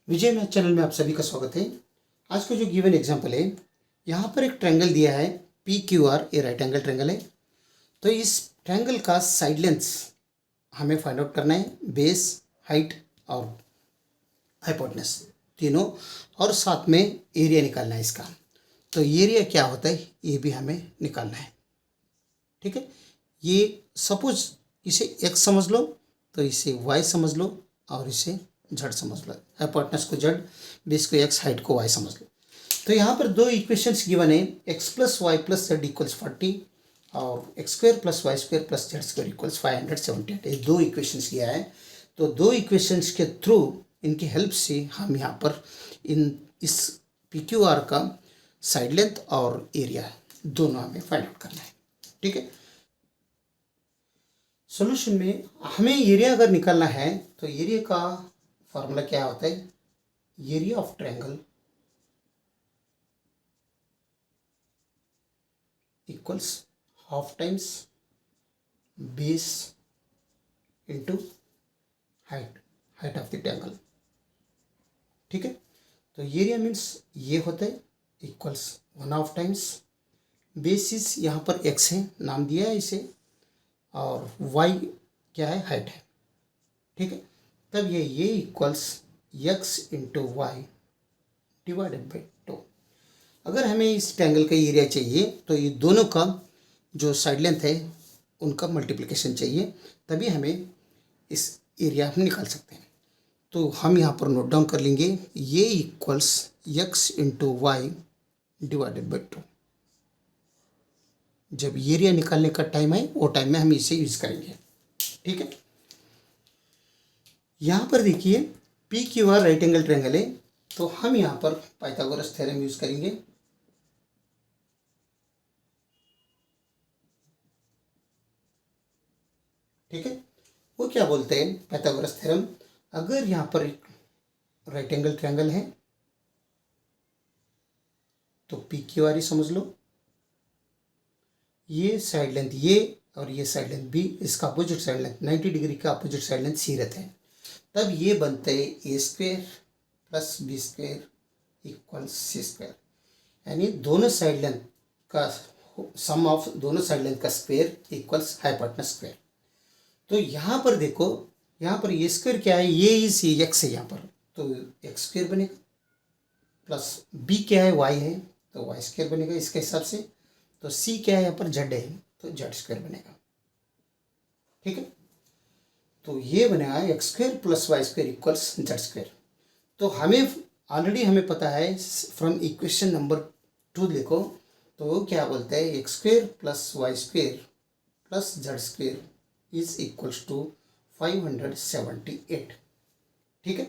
विजय math channel में आप सभी का स्वागत है। आज का जो गिवन एग्जांपल है, यहाँ पर एक ट्रायंगल दिया है पी क्यू आर, ये राइट एंगल ट्रायंगल है। तो इस ट्रायंगल का साइड लेंथ्स हमें फाइंड आउट करना है, बेस, हाइट और हाइपोटेनस तीनों, और साथ में एरिया निकालना है इसका। तो एरिया क्या होता है ये भी हमें निकालना है। ठीक है, ये सपोज इसे x समझ लो, तो इसे y समझ लो और इसे z समझ लो। हाइपोटेनस को z, बेस को x, हाइट को y समझ लो। तो यहाँ पर दो इक्वेशंस गिवन है, x plus y plus z equals 40 और x square plus y square plus z square equals 578। ये दो इक्वेशंस किया है। तो दो इक्वेशंस के थ्रू, इनकी हेल्प से हम यहाँ पर इस पी क्यू आर का साइड लेंथ और एरिया दोनों हमें फाइंड आउट करना है। ठीक है, सॉल्यूशन में हमें एरिया अगर निकालना है तो एरिया का फॉर्मूला क्या होता है, area of triangle equals half times base into height of the triangle. ठीक है, तो एरिया मीन्स ये होता है इक्वल्स 1/2 टाइम्स बेसिस, यहाँ पर x है, नाम दिया है इसे, और y क्या है, हाइट है। ठीक है, तब ये equals x into y divided by 2। अगर हमें इस ट्रायंगल का एरिया चाहिए तो ये दोनों का जो साइड लेंथ है उनका मल्टीप्लिकेशन चाहिए, तभी हमें इस एरिया हम निकाल सकते हैं। तो हम यहाँ पर नोट डाउन कर लेंगे, ये equals x into y divided by 2। जब एरिया निकालने का टाइम है वो टाइम में हम इसे यूज़ करेंगे। ठीक है, यहाँ पर देखिए P Q R right angle triangle है, तो हम यहाँ पर पाइथागोरस थ्योरम यूज़ करेंगे। ठीक है, वो क्या बोलते हैं पाइथागोरस थ्योरम, अगर यहाँ पर एक राइट एंगल ट्रायंगल है तो पी क्यू आर ही समझ लो, ये साइड लेंथ ये और ये साइड लेंथ बी, इसका अपोजिट साइड लेंथ 90 डिग्री का अपोजिट साइड लेंथ सी रहते हैं, तब ये बनते हैं A square plus B square equal C square. यानी दोनों साइड लेंथ का सम ऑफ दोनों साइड लेंथ का स्क्वेयर इक्वल्स हाइपोटेनस स्क्वेयर। तो यहाँ पर देखो, यहाँ पर ये स्क्वेयर क्या है, ये इस एक्स है यहाँ पर, तो एक्स स्क्वेयर बनेगा, प्लस बी क्या है, वाई है, तो वाई स्क्वेयर बनेगा इसके हिसाब से। तो सी क्या है यहाँ पर, जेड है, तो जेड स्क्वेयर बनेगा। ठीक है, तो ये बनेगा x square plus y square equals z square. तो हमें ऑलरेडी हमें पता है फ्रॉम इक्वेशन नंबर 2 देखो, तो वो क्या बोलते हैं, x square plus y square plus z square is equals to 578। ठीक है,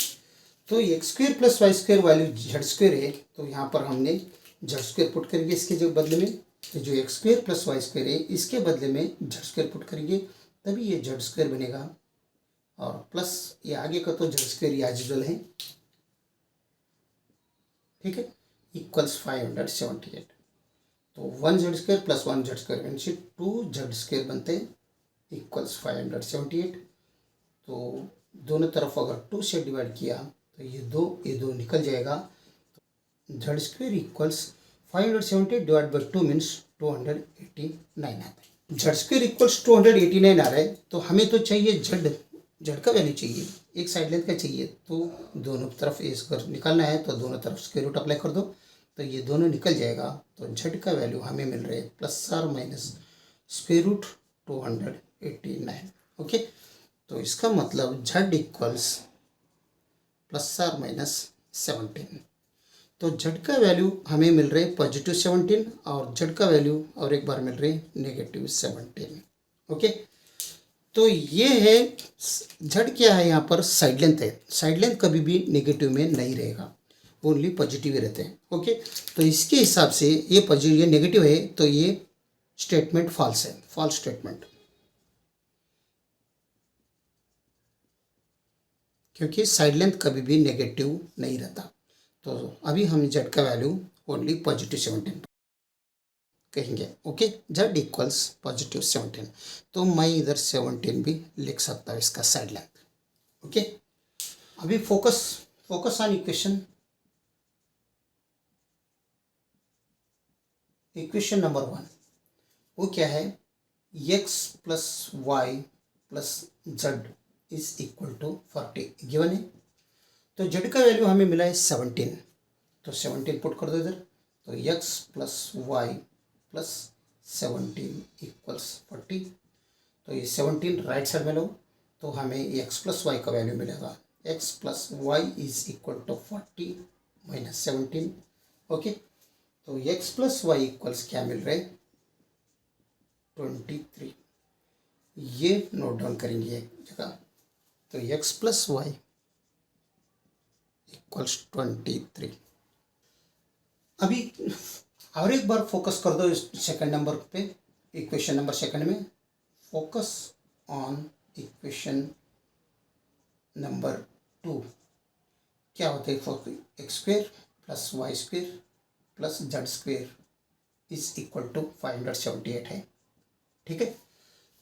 तो x square plus y square value z square है, तो यहाँ पर हमने जेड स्क्वेयर पुट करेंगे इसके जो बदले में, तो जो x square plus y square है इसके बदले में जेड स्क्वेयर पुट करेंगे, तभी ये जेड स्क्वेयर बनेगा। और प्लस ये आगे का तो जेड स्क्वेयर एज यूजुअल है। ठीक है, इक्वल्स 578। तो 1 Z square plus 1 Z square means 2 Z square बनते हैं इक्वल्स 578। तो दोनों तरफ अगर 2 से डिवाइड किया तो ये दो निकल जाएगा। Z square equals 578 divide by 2 means 289 आता है। जेड स्क्वेयर इक्वल्स 289 आ रहा है, तो हमें तो चाहिए जेड का वैल्यू चाहिए, एक साइड लेंथ का चाहिए, तो दोनों तरफ इसको निकालना है, तो दोनों तरफ स्क्वायर रूट अप्लाई कर दो, तो ये दोनों निकल जाएगा। तो जेड का वैल्यू हमें मिल रहा है प्लस और माइनस स्क्वायर रूट 289। ओके, तो इसका मतलब जेड इक्वल्स प्लस और माइनस 17। तो जेड का वैल्यू हमें मिल रहे पॉजिटिव 17 और जेड का वैल्यू और एक बार मिल रहे नेगेटिव 17। ओके, तो ये है जेड क्या है, यहाँ पर साइड लेंथ है। साइड लेंथ कभी भी नेगेटिव में नहीं रहेगा, ओनली पॉजिटिव ही रहते हैं। ओके, तो इसके हिसाब से ये पॉजिटिव, ये नेगेटिव है, तो ये स्टेटमेंट फॉल्स है, फॉल्स स्टेटमेंट, क्योंकि साइड लेंथ कभी भी नेगेटिव नहीं रहता। तो अभी हम जेड का वैल्यू ओनली पॉजिटिव 17 कहेंगे। ओके, जेड इक्वल्स पॉजिटिव 17, तो मैं इधर 17 भी लिख सकता हूँ इसका साइड लेंथ। ओके, अभी focus focus on equation number 1। वो क्या है, x plus y plus z is equal to 40 given है। तो जेड का वैल्यू हमें मिला है 17, तो 17 पुट कर दो इधर। तो x plus y plus 17 equals 40। तो ये 17 राइट साइड में लो, तो हमें x प्लस वाई का वैल्यू मिलेगा। x plus y is equal to 40 minus 17। Okay, तो x प्लस वाई इक्वल्स क्या मिल रहा है, 23। ये नोट डाउन करेंगे एक जगह। तो x प्लस वाई इक्वल्स 23। अभी और एक बार फोकस कर दो इस सेकंड नंबर पे, इक्वेशन नंबर सेकंड में। Focus on equation number 2। क्या होता है, x square plus y square plus z square is equal to 578 है। ठीक है,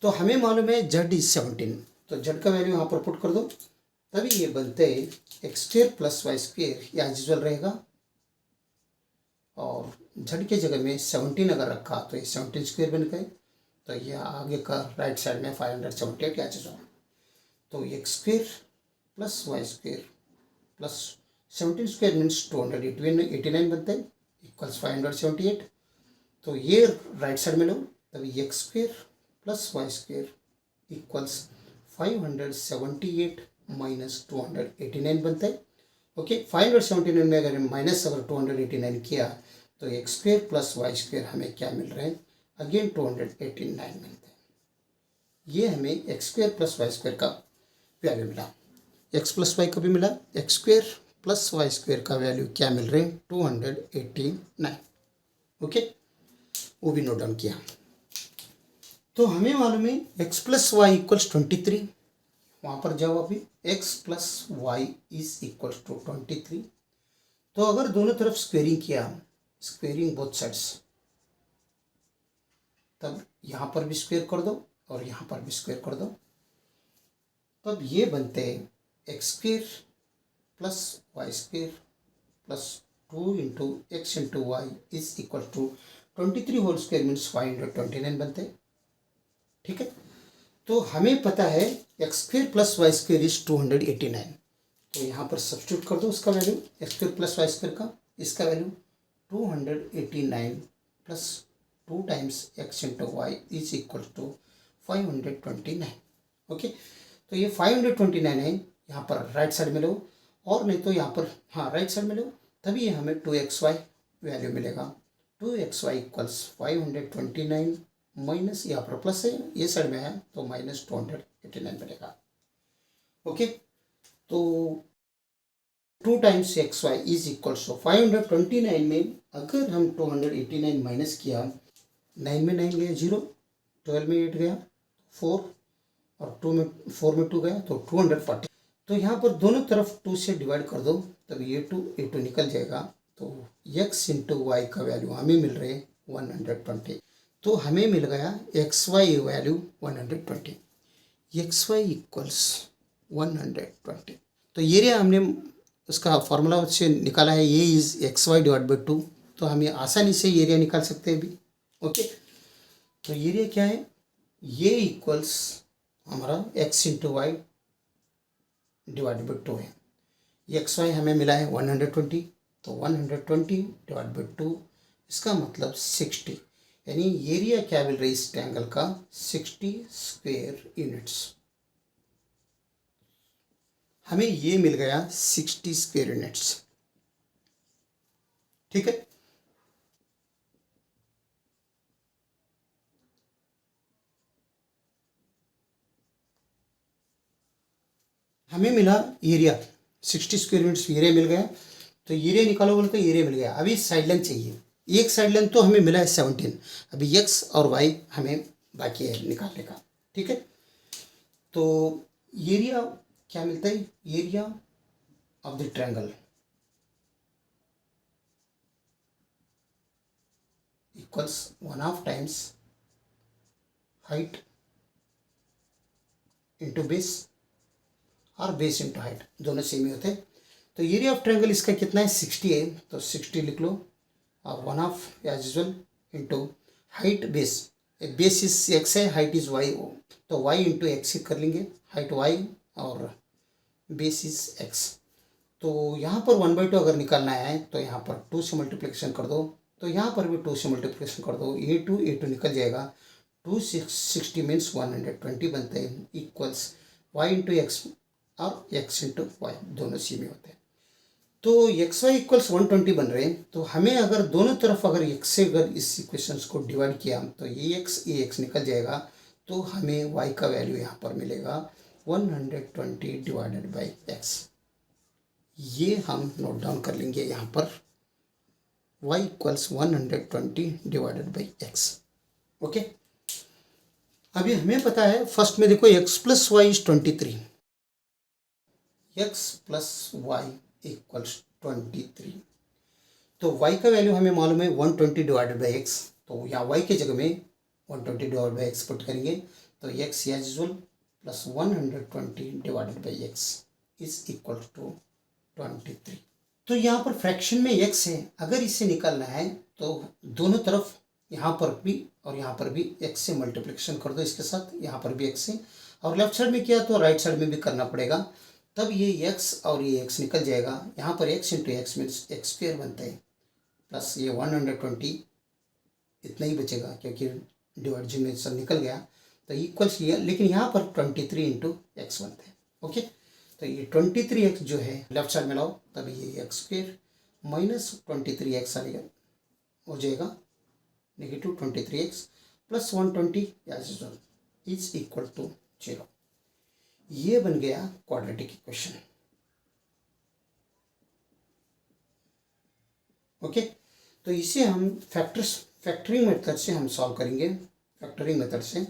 तो हमें मालूम है जेड इज 17, तो जेड का वैल्यू यहाँ पर पुट कर दो, तभी ये बनते x square plus y square, ये एज यूजुअल रहेगा। और जेड के जगह में 17 अगर रखा तो ये 17 स्क्वेयर बन गए, तो ये आगे का राइट साइड में 578 एज यूजुअल। तो x square plus y square plus 17 square means 289 बनते हैं इक्वल्स 578। तो ये राइट साइड में लो, तभी x square plus y square equals 578 minus 289 बनता है। ओके, 579 में अगर माइनस अगर 289 किया तो x square plus y square हमें क्या मिल रहा है, अगेन 289 मिलता है। ये हमें x square plus y square का वैल्यू मिला। एक्स प्लस वाई का भी मिला, x square plus y square का वैल्यू क्या मिल रहे हैं, 289। ओके, वो भी नोट डाउन किया। तो हमें मालूम है एक्स प्लस वाई इक्वल्स 23। वहाँ पर जाओ, अभी x plus y is equals to 23। तो अगर दोनों तरफ स्क्वेयरिंग किया, स्क्वेयरिंग बोथ साइड्स, तब यहाँ पर भी स्क्वेयर कर दो और यहाँ पर भी स्क्वेयर कर दो, तब ये बनते x square plus y square plus 2 into x into y is equal to 23 whole square means 529 बनते। ठीक है, तो हमें पता है x square plus y square is 289। तो यहाँ पर सब्स्टिट्यूट कर दो उसका value, x square plus y square का, इसका value 289 plus 2 times x into y is equal to 529। Okay, तो ये 529 है, यहाँ पर राइट साइड में लो, और नहीं तो यहाँ पर हाँ राइट साइड में लो, तभी ये हमें 2xy वैल्यू मिलेगा। 2xy इक्वल्स 529 माइनस, यहाँ पर प्लस है, ये साइड में है तो माइनस 289 बनेगा। ओके, तो 2 times x y is equals to 529 में अगर हम 289 माइनस किया, 9 में 9 गया 0, 12 में 8 गया 4, और 2 में 4 में 2 गया तो 240। तो यहाँ पर दोनों तरफ 2 से डिवाइड कर दो, तब ये 2 निकल जाएगा। तो x इंटू वाई का वैल्यू हमें मिल रहे 120। तो हमें मिल गया x y value 120, x y equals 120। तो ये रे हमने उसका फॉर्मूला से निकाला है, ये is x y divide by 2। तो हमें आसानी से एरिया निकाल सकते हैं अभी। ओके, तो एरिया क्या है, ये इक्वल्स हमारा x into y divide by 2 है। एक्स वाई हमें मिला है 120, तो 120 डिवाइड बाई 2, इसका मतलब 60, यानी एरिया क्या मिल रही है इस ट्रायंगल का, 60 स्क्वायर यूनिट्स। हमें ये मिल गया 60 स्क्वायर यूनिट्स। ठीक है, हमें मिला एरिया 60 स्क्वायर यूनिट्स एरिया मिल गया। तो एरिया निकालो बोले तो एरिया मिल गया। अभी साइड लाइन चाहिए, एक साइड लाइन तो हमें मिला है 17, अभी एक्स और वाई हमें बाकी है निकालने का। ठीक है, तो एरिया क्या मिलता है, area of the triangle equals 1/2 times height into base, और बेस इंटू हाइट, दोनों सेम ही होते हैं। तो एरिया ऑफ ट्रायंगल इसका कितना है 60 है, तो 60 लिख लो और 1/2 as usual into height base, base is x है, हाइट इज वाई, तो वाई इंटू एक्स ही कर लेंगे, हाइट वाई और बेस इज एक्स। तो यहाँ पर 1/2 अगर निकालना है तो यहाँ पर 2 से मल्टीप्लिकेशन कर दो, तो यहाँ पर भी 2 से मल्टीप्लिकेशन कर दो, ए टू निकल जाएगा, 260 मीन्स 120 बनते हैं, इक्वल्स वाई इंटू एक्स और एक्स इंटू वाई दोनों सी में होते हैं। तो एक्स वाई इक्वल्स 120 बन रहे हैं, तो हमें अगर दोनों तरफ अगर एक्स से अगर इस इक्वेशंस को डिवाइड किया तो ये एक्स निकल जाएगा, तो हमें वाई का वैल्यू यहाँ पर मिलेगा 120 डिवाइडेड बाई एक्स। ये हम नोट डाउन कर लेंगे यहाँ पर, y equals 120 divided by x. Okay, अभी हमें पता है फर्स्ट में देखो x plus y is 23, x plus y equals 23, तो y का वैल्यू हमें मालूम है 120 डिवाइडेड बाई एक्स, तो यहाँ y के जगह में 120 डिवाइड बाई एक्स पुट करेंगे, तो x as usual plus 120 divided by x is equal to 23। तो यहाँ पर फ्रैक्शन में x है, अगर इसे निकालना है तो दोनों तरफ यहाँ पर भी और यहाँ पर भी x से मल्टीप्लिकेशन कर दो इसके साथ, यहाँ पर भी x से, और लेफ्ट साइड में किया तो राइट साइड में भी करना पड़ेगा, तब ये x और ये x निकल जाएगा, यहाँ पर x into x means x square बनता है, प्लस ये 120 इतना ही बचेगा क्योंकि डिवाइजन में सब निकल गया, तो इक्वल्स ये, लेकिन यहाँ पर 23 इंटू एक्स बनते हैं। ओके, तो ये 23x जो है लेफ्ट साइड में लाओ, तब ये एक्स स्क्वेयर माइनस 23x आएगा, हो जाएगा negative 23x plus 120 as usual is equal to 0। ये बन गया क्वाड्रेटिक इक्वेशन। ओके, तो इसे हम फैक्टरिंग मेथड से हम सॉल्व करेंगे। फैक्टरिंग मेथड से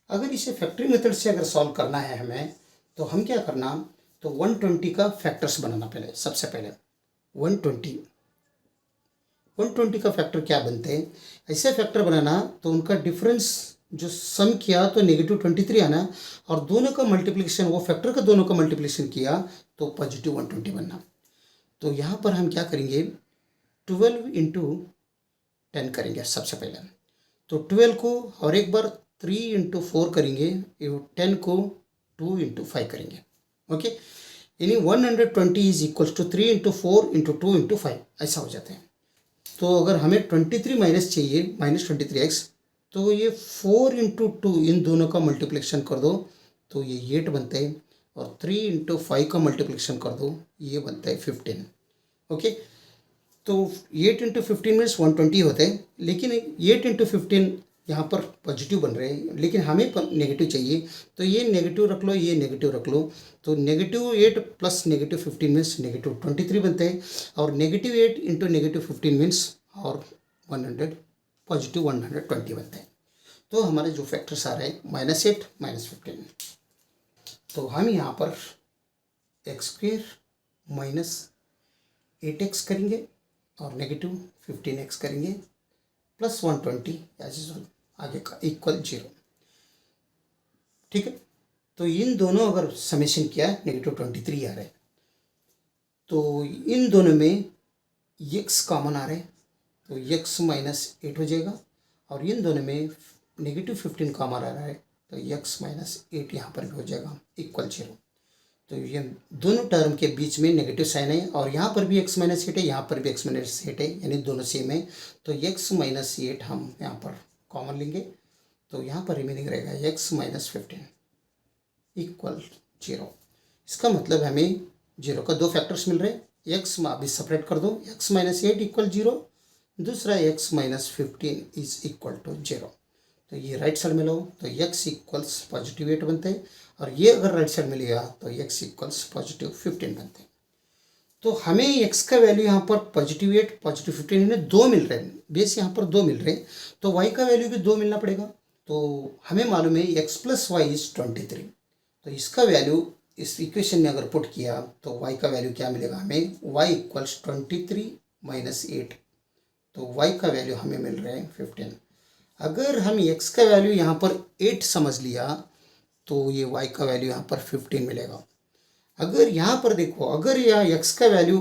अगर इसे फैक्टरिंग मेथड से अगर सॉल्व करना है हमें, तो हम क्या करना, तो 120 का फैक्टर्स बनाना पहले, सबसे पहले 120 का फैक्टर क्या बनते हैं, ऐसे फैक्टर बनाना तो उनका डिफरेंस जो सम किया तो नेगेटिव 23 आना, और दोनों का मल्टीप्लिकेशन, वो फैक्टर का दोनों का मल्टीप्लिकेशन किया तो पॉजिटिव 120 बनना। तो यहाँ पर हम क्या करेंगे, 12 इंटू 10 करेंगे सबसे पहले, तो 12 को और एक बार 3 इंटू 4 करेंगे, 10 को 2 इंटू 5 करेंगे। ओके, यानी 120 is equal to 3 into 4 into 2 into 5 ऐसा हो जाते हैं। तो अगर हमें 23 माइनस चाहिए, माइनस 23x, तो ये 4 इंटू 2 इन दोनों का मल्टीप्लिकेशन कर दो तो ये 8 बनता है, और 3 इंटू 5 का मल्टीप्लिकेशन कर दो ये बनता है 15। ओके, तो 8 इंटू 15 मीन्स 120 होते हैं, लेकिन 8 इंटू 15 यहाँ पर पॉजिटिव बन रहे हैं, लेकिन हमें नेगेटिव चाहिए, तो ये नेगेटिव रख लो, ये नेगेटिव रख लो, तो -8 प्लस -15 मीन्स -23 बनते हैं, और -8 इंटू -15 मीन्स और 100 पॉजिटिव 120 बनते हैं। तो हमारे जो फैक्टर्स आ रहे हैं -8 -15, तो हम यहाँ पर एक्स स्क्वेयर माइनस 8x करेंगे और नेगेटिव 15x करेंगे प्लस 120 एज यूजुअल आगे का इक्वल 0। ठीक है, तो इन दोनों अगर समेशन किया नेगेटिव 23 आ रहा है, तो इन दोनों में x कॉमन आ रहा है, तो x माइनस 8 हो जाएगा, और इन दोनों में नेगेटिव 15 कॉमन आ रहा है, तो x माइनस 8 यहाँ पर भी हो जाएगा इक्वल 0। तो ये दोनों टर्म के बीच में नेगेटिव साइन है, और यहाँ पर भी x माइनस 8 है, यहाँ पर भी x माइनस 8 है, यानी दोनों सेम है, तो x माइनस 8 हम यहाँ पर कॉमन लेंगे, तो यहाँ पर रिमेनिंग रहेगा x माइनस 15 इक्वल 0। इसका मतलब हमें 0 का 2 फैक्टर्स मिल रहे हैं, x अभी सेपरेट कर दो, x माइनस 8 इक्वल 0, दूसरा x minus 15 is equal to 0। तो ये राइट साइड में लो तो x इक्वल्स पॉजिटिव 8 बनते हैं, और ये अगर राइट साइड में लिया तो x इक्वल्स पॉजिटिव 15 बनते हैं। तो हमें x का वैल्यू यहाँ पर पॉजिटिव 8 पॉजिटिव 15 इन्हें 2 मिल रहे हैं, बेस यहाँ पर 2 मिल रहे हैं, तो y का वैल्यू भी 2 मिलना पड़ेगा। तो हमें मालूम है x प्लस वाई इज 23, तो इसका वैल्यू इस इक्वेशन में अगर पुट किया तो y का वैल्यू क्या मिलेगा हमें, y इक्वल्स 23 माइनस 8, तो y का वैल्यू हमें मिल रहा है 15। अगर हम x का वैल्यू यहाँ पर 8 समझ लिया तो ये y का वैल्यू यहाँ पर 15 मिलेगा। अगर यहाँ पर देखो, अगर यहाँ x का वैल्यू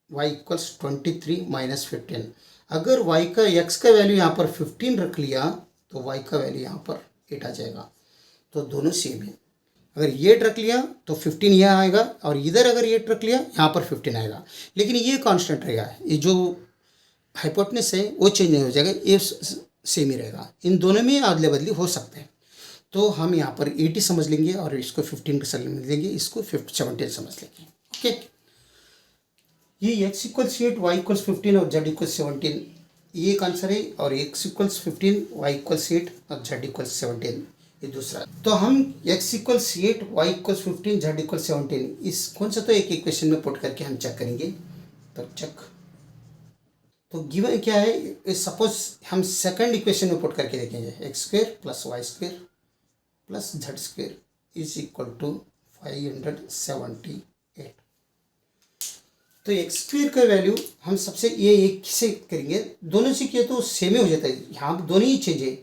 y इक्वल्स 23 माइनस 15, अगर y का x का वैल्यू यहाँ पर 15 रख लिया तो y का वैल्यू यहाँ पर 8 आ जाएगा। तो दोनों सेम है। अगर 8 रख लिया तो 15 यहाँ आएगा, और इधर अगर 8 रख लिया यहाँ पर 15 आएगा, लेकिन ये कांस्टेंट रहेगा। ये जो हाइपोटेनस है वो चेंज नहीं हो जाएगा, ये सेम ही रहेगा। इन दोनों में अदले बदली हो सकते हैं। तो हम यहाँ पर 80 समझ लेंगे और इसको 15 के समझ लेंगे, इसको 17 समझ लेंगे। ओके, ये x इक्वल्स 8, y इक्वल्स 15 और z इक्वल्स 17 ये एक आंसर है, और x इक्वल्स 15, y इक्वल्स 8 और z इक्वल्स 17 ये दूसरा। तो हम x equals 8, y equals 15, z equals 17 इस कौन सा तो एक इक्वेशन में पुट करके हम चेक करेंगे। तो चेक, तो गिवन क्या है, सपोज हम सेकंड इक्वेशन में पुट करके देखेंगे, x square plus y square plus z square is equal to 578। तो एक्स स्क्वेयर का वैल्यू हम सबसे ये एक से करेंगे, दोनों से किए तो सेम ही हो जाता है, यहाँ दोनों ही चेंज है।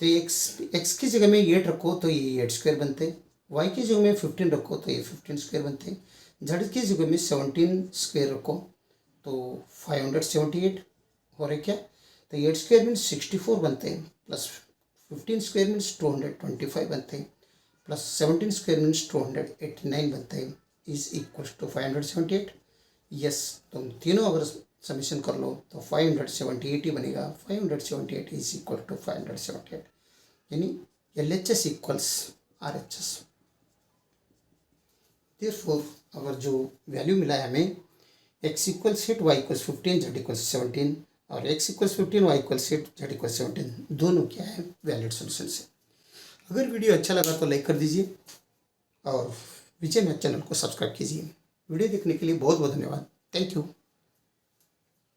तो एक्स की जगह में 8 रखो तो ये 8 स्क्वायर बनते हैं, वाई की जगह में 15 रखो तो ये 15 स्क्वायर बनते हैं, जेड की जगह में 17 स्क्वायर रखो तो 578 हो रहा है क्या। तो 8 स्क्वायर मीन्स 64 बनते हैं, प्लस 15 स्क्वायर मीन्स 225 बनते हैं, प्लस 17 स्क्वायर मीन्स 289 बनते हैं, इज इक्वल टू 578। यस, तुम तीनों अगर समीशन कर लो तो 578 ही बनेगा। 578 इज इक्वल टू 578, यानी LHS इक्वल्स RHS। देयरफॉर अगर जो वैल्यू मिला है हमें x equals 8, y equals 15, z equals 17, और x equals 15, y equals 8, z equals 17 दोनों क्या है, वैलिड सॉल्यूशन है। अगर वीडियो अच्छा लगा तो लाइक कर दीजिए और विजय मैथ चैनल को सब्सक्राइब कीजिए। वीडियो देखने के लिए बहुत बहुत धन्यवाद। Thank you.